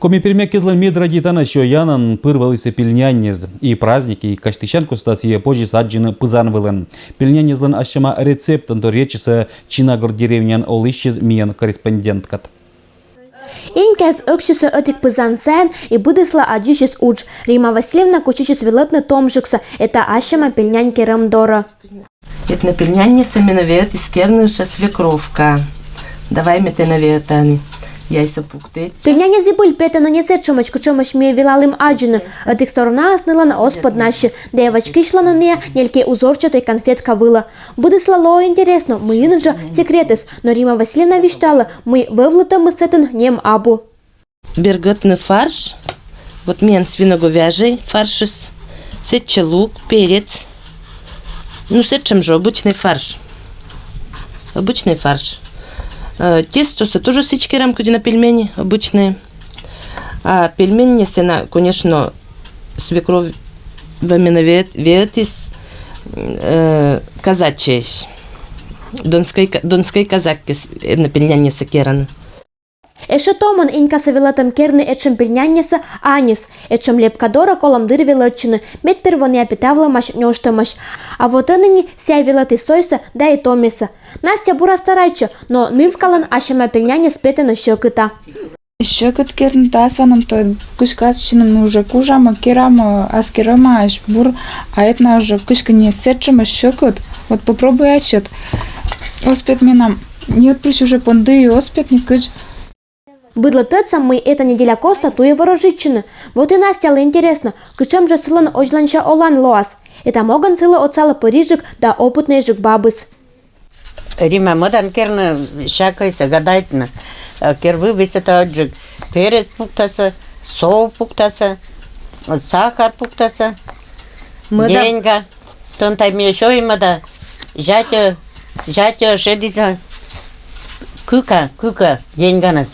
Комипирмяк кизлан медрадитана шоянан пырвалыся пельнянез и праздники и каштычанку стасие позже саджины пызанвылын. Пельнянезлан ашама рецептан то речиса чинагор деревнян олыщез миян корреспонденткат. Инказ ökşüsü ötik pızan sen и будысла аджишис уч. Рима Васильевна кучичис велотны томжикса. Это ашама пельнянь керам дора. Это на пельняне саминовеет искернуша свекровка. Давай мне ты наветани. Я и сапукты. Пельняня зибуль пета на несе чумочку чумоч ми вилалим аджины. От их сторона снила на оспод наши. Девочки шла на не, нельке узорчатой конфетка выла. Будысла ло интересно, мы инжа секретес. Но Рима Васильевна виштала, мы вывлатам мы сетен нем абу. Берготный фарш. Вот мен свиноговяжий фаршис. Сетче лук, перец. Ну, сетчем же обычный фарш. Обычный фарш. Тесто тоже сычки рамки на пельмени обычные. А пельмени сена, конечно, свекровь ветис казачьей. Донской казакки на пельмени сакераны. Эше томан инька савилатам керны эчем пельняняса анис, эчем лепкадора колом дыр велочины, мед первоня питавла маш нёштамаш. А вот они ся вилаты сойса, да и томиса. Настя бура старайча, но нывкалан ашема пельняня спета на щекыта. Щекыт керн тасваном то кышкасчиным уже кужама керама аскерама аш бур, а это уже кышка не сетчема щекыт. Вот попробуй отчет. Оспет минам. Нет, плюс уже понды и оспет не кыч. Быдло тыцам мы эта неделя коста туе ворожичины. Вот и Настя интересно, к чем же сылан ожланча олан лоас. Это моган сыла отцала порижик да опытный жик бабыс. Рима модан керна шакайся гадайтна. Кервы висета отжиг. Перец пуктаса, сол пуктаса, сахар пуктаса, деньга. Тонтай ми еще има да жатя шедиса кука деньганас.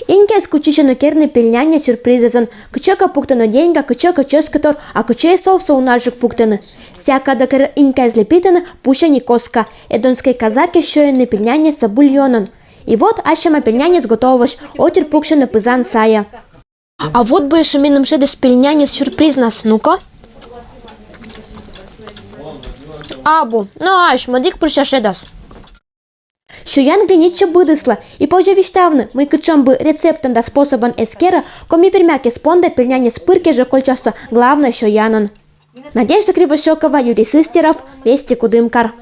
Инька скучищено керны пельняня сюрпризазан. Кычека пуктано деньга, кычека ческатор, а кычей совса у наших пуктаны. Всяка дакер инька излепитана, пуща не коска. Эдонской казаки шоены пельняня с бульонан. И вот ашама пельняня сготоваш, отер пукшена пызан сая. А вот бы еще мином шедес пельняня сюрприз нас, ну-ка. Абу, ну аш, мадик прыща шедас. Шуян генича будысла, и позже виштавны, мы кычам бы рецептом да способан эскера, коми пермяки спонда пельняне спырки же кольчаса главное шуянан. Надежда Кривошокова, Юрий Сыстеров, Вести Кудымкар.